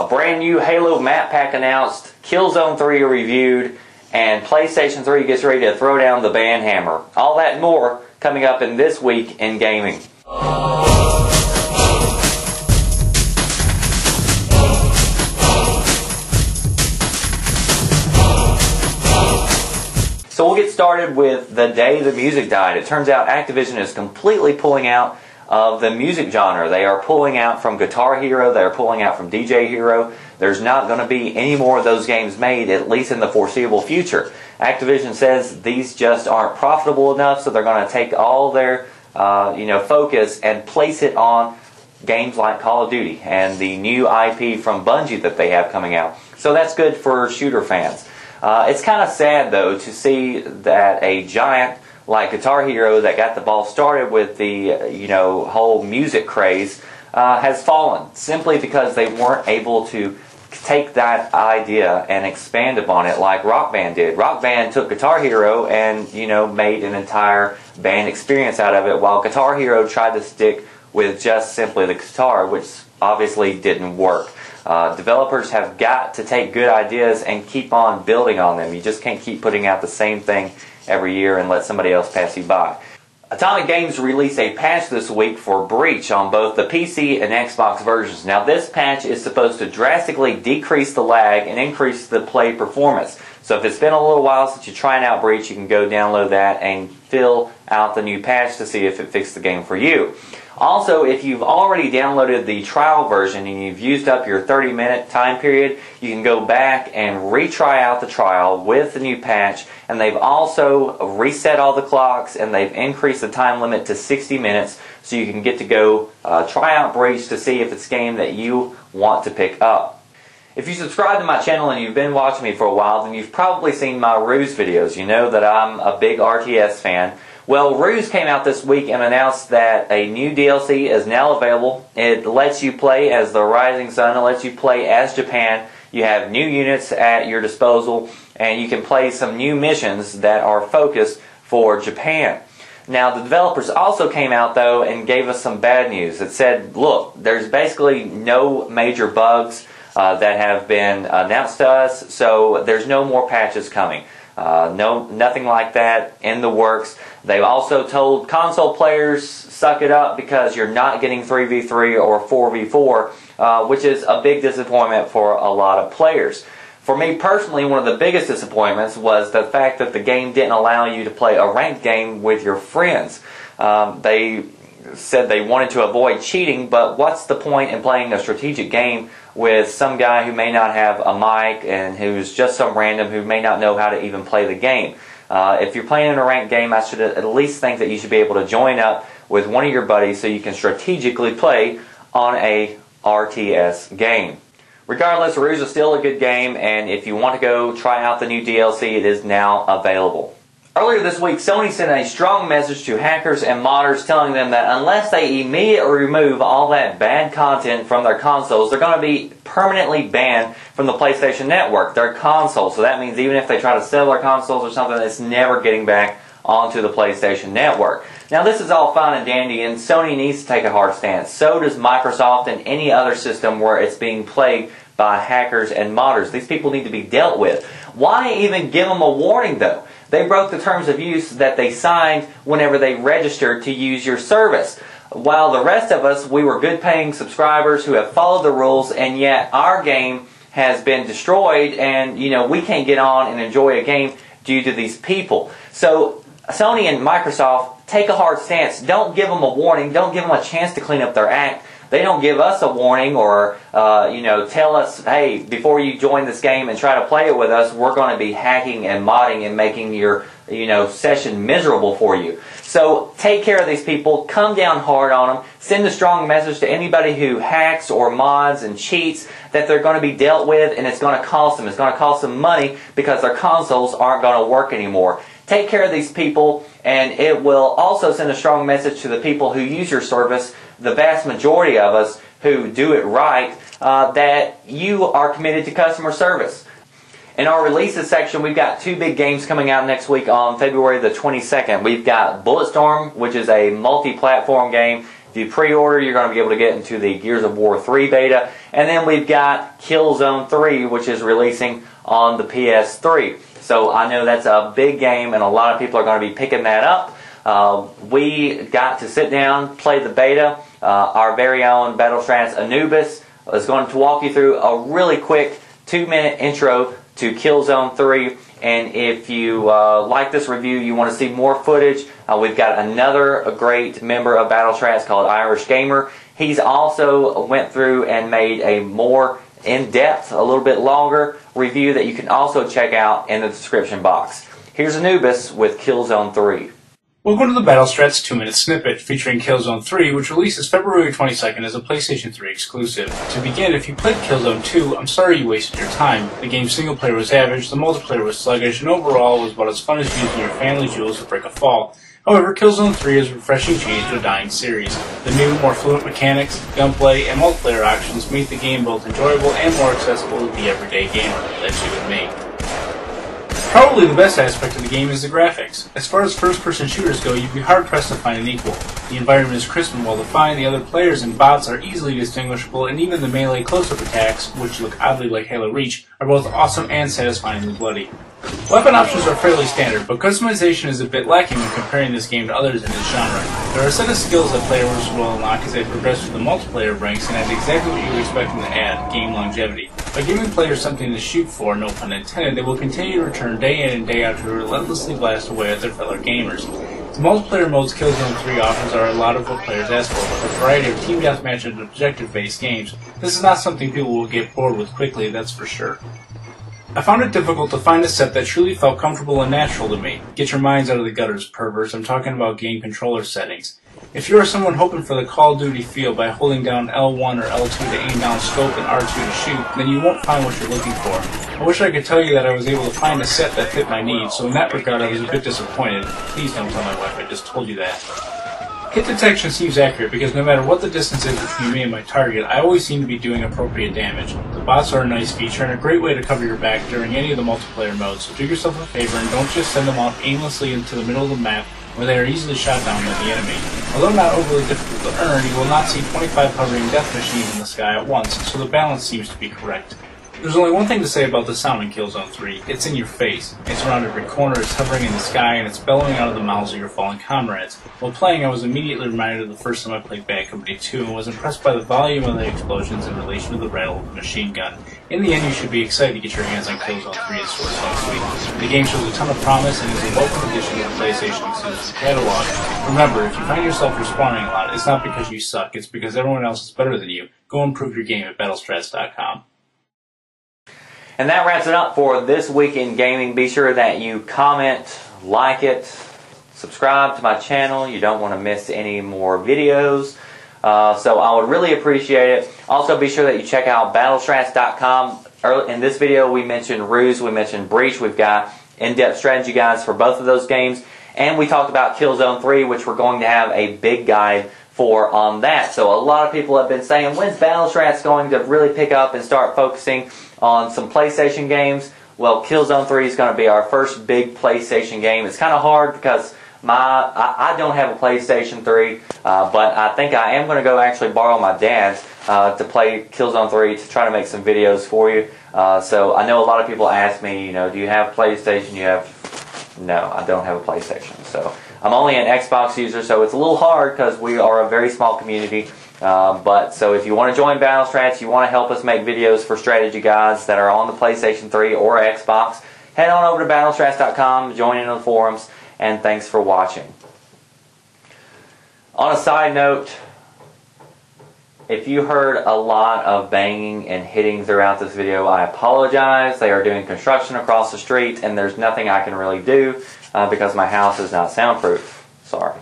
A brand new Halo map pack announced, Killzone 3 reviewed, and PlayStation 3 gets ready to throw down the Banhammer. All that and more coming up in This Week in Gaming. So we'll get started with the day the music died. It turns out Activision is completely pulling out of the music genre. They are pulling out from Guitar Hero. They are pulling out from DJ Hero. There's not going to be any more of those games made, at least in the foreseeable future. Activision says these just aren't profitable enough, so they're going to take all their focus and place it on games like Call of Duty and the new IP from Bungie that they have coming out. So that's good for shooter fans. It's kind of sad, though, to see that a giant like Guitar Hero that got the ball started with the whole music craze has fallen simply because they weren't able to take that idea and expand upon it like Rock Band did. Rock Band took Guitar Hero and made an entire band experience out of it, while Guitar Hero tried to stick with just simply the guitar, which obviously didn't work. Developers have got to take good ideas and keep on building on them. You just can't keep putting out the same thing every year and let somebody else pass you by. Atomic Games released a patch this week for Breach on both the PC and Xbox versions. Now this patch is supposed to drastically decrease the lag and increase the play performance. So if it's been a little while since you're trying out Breach, you can go download that and fill out the new patch to see if it fixed the game for you. Also, if you've already downloaded the trial version and you've used up your 30-minute time period, you can go back and retry out the trial with the new patch. And they've also reset all the clocks and they've increased the time limit to 60 minutes so you can get to go try out Breach to see if it's a game that you want to pick up. If you subscribe to my channel and you've been watching me for a while, then you've probably seen my Ruse videos. You know that I'm a big RTS fan. Well, Ruse came out this week and announced that a new DLC is now available. It lets you play as the Rising Sun. It lets you play as Japan. You have new units at your disposal, and you can play some new missions that are focused for Japan. Now, the developers also came out, though, and gave us some bad news. It said, look, there's basically no major bugs that have been announced to us, so there's no more patches coming. Nothing like that in the works. They've also told console players, suck it up because you're not getting 3v3 or 4v4, which is a big disappointment for a lot of players. For me personally, one of the biggest disappointments was the fact that the game didn't allow you to play a ranked game with your friends. They said they wanted to avoid cheating, but what's the point in playing a strategic game with some guy who may not have a mic and who's just some random who may not know how to even play the game? If you're playing in a ranked game, I should at least think that you should be able to join up with one of your buddies so you can strategically play on a RTS game. Regardless, Ruse is still a good game, and if you want to go try out the new DLC, it is now available. Earlier this week, Sony sent a strong message to hackers and modders telling them that unless they immediately remove all that bad content from their consoles, they're going to be permanently banned from the PlayStation Network, their console. So that means even if they try to sell their consoles or something, it's never getting back onto the PlayStation Network. Now this is all fine and dandy, and Sony needs to take a hard stance. So does Microsoft and any other system where it's being plagued by hackers and modders. These people need to be dealt with. Why even give them a warning, though? They broke the terms of use that they signed whenever they registered to use your service. While the rest of us, we were good paying subscribers who have followed the rules, and yet our game has been destroyed and we can't get on and enjoy a game due to these people. So Sony and Microsoft, take a hard stance. Don't give them a warning. Don't give them a chance to clean up their act. They don't give us a warning or, tell us, hey, before you join this game and try to play it with us, we're going to be hacking and modding and making your, session miserable for you. So take care of these people. Come down hard on them. Send a strong message to anybody who hacks or mods and cheats that they're going to be dealt with, and it's going to cost them. It's going to cost them money because their consoles aren't going to work anymore. Take care of these people, and it will also send a strong message to the people who use your service, the vast majority of us who do it right, that you are committed to customer service. In our releases section, we've got two big games coming out next week on February the 22nd. We've got Bulletstorm, which is a multi-platform game, If you pre-order, you're going to be able to get into the Gears of War 3 beta. And then we've got Killzone 3, which is releasing on the PS3. So I know that's a big game, and a lot of people are going to be picking that up. We got to sit down, play the beta. Our very own Battlestrats Anubis is going to walk you through a really quick 2-minute intro to Killzone 3. And if you like this review, you want to see more footage, we've got another great member of Battlestrats called Irish Gamer. He's also went through and made a more in-depth, a little bit longer review that you can also check out in the description box. Here's Anubis with Killzone 3. Welcome to the Battlestrats 2-minute snippet featuring Killzone 3, which releases February 22nd as a PlayStation 3 exclusive. To begin, if you played Killzone 2, I'm sorry you wasted your time. The game's single player was average, the multiplayer was sluggish, and overall was about as fun as using your family jewels to break a fall. However, Killzone 3 is a refreshing change to a dying series. The new, more fluent mechanics, gunplay, and multiplayer options make the game both enjoyable and more accessible to the everyday gamer. That's you and me. Probably the best aspect of the game is the graphics. As far as first-person shooters go, you'd be hard-pressed to find an equal. The environment is crisp and well-defined, the other players and bots are easily distinguishable, and even the melee close-up attacks, which look oddly like Halo Reach, are both awesome and satisfyingly bloody. Weapon options are fairly standard, but customization is a bit lacking when comparing this game to others in this genre. There are a set of skills that players will unlock as they progress through the multiplayer ranks, and add exactly what you would expect them to add, game longevity. By giving players something to shoot for, no pun intended, they will continue to return day in and day out to relentlessly blast away at their fellow gamers. The multiplayer modes Killzone 3 offers are a lot of what players ask for, with a variety of team deathmatch and objective-based games. This is not something people will get bored with quickly, that's for sure. I found it difficult to find a set that truly felt comfortable and natural to me. Get your minds out of the gutters, perverts. I'm talking about game controller settings. If you are someone hoping for the Call of Duty feel by holding down L1 or L2 to aim down scope and R2 to shoot, then you won't find what you're looking for. I wish I could tell you that I was able to find a set that fit my needs, so in that regard I was a bit disappointed. Please don't tell my wife I just told you that. Hit detection seems accurate because no matter what the distance is between me and my target, I always seem to be doing appropriate damage. The bots are a nice feature and a great way to cover your back during any of the multiplayer modes, so do yourself a favor and don't just send them off aimlessly into the middle of the map where they are easily shot down by the enemy. Although not overly difficult to earn, you will not see 25 hovering death machines in the sky at once, so the balance seems to be correct. There's only one thing to say about the sound in Killzone 3. It's in your face. It's around every corner, it's hovering in the sky, and it's bellowing out of the mouths of your fallen comrades. While playing, I was immediately reminded of the first time I played Bad Company 2 and was impressed by the volume of the explosions in relation to the rattle of the machine gun. In the end, you should be excited to get your hands on Killzone 3 and Source next week. The game shows a ton of promise and is a welcome addition to the PlayStation exclusive catalog. Remember, if you find yourself respawning a lot, it's not because you suck, it's because everyone else is better than you. Go improve your game at Battlestrats.com. And that wraps it up for this week in gaming. Be sure that you comment, like it, subscribe to my channel. You don't want to miss any more videos. So I would really appreciate it. Also, be sure that you check out Battlestrats.com. In this video, we mentioned Ruse, we mentioned Breach. We've got in-depth strategy guides for both of those games. And we talked about Killzone 3, which we're going to have a big guide for on that. So a lot of people have been saying, when's Battlestrats going to really pick up and start focusing on some PlayStation games? Well, Killzone 3 is going to be our first big PlayStation game. It's kind of hard because I don't have a PlayStation 3, but I think I am going to go actually borrow my dad's to play Killzone 3 to try to make some videos for you. So I know a lot of people ask me, you know, do you have PlayStation? No, I don't have a PlayStation. So I'm only an Xbox user, so it's a little hard because we are a very small community. But so if you want to join Battlestrats, you want to help us make videos for strategy guides that are on the PlayStation 3 or Xbox, head on over to Battlestrats.com, join in the forums, and thanks for watching. On a side note, if you heard a lot of banging and hitting throughout this video, I apologize. They are doing construction across the street, and there's nothing I can really do because my house is not soundproof. Sorry.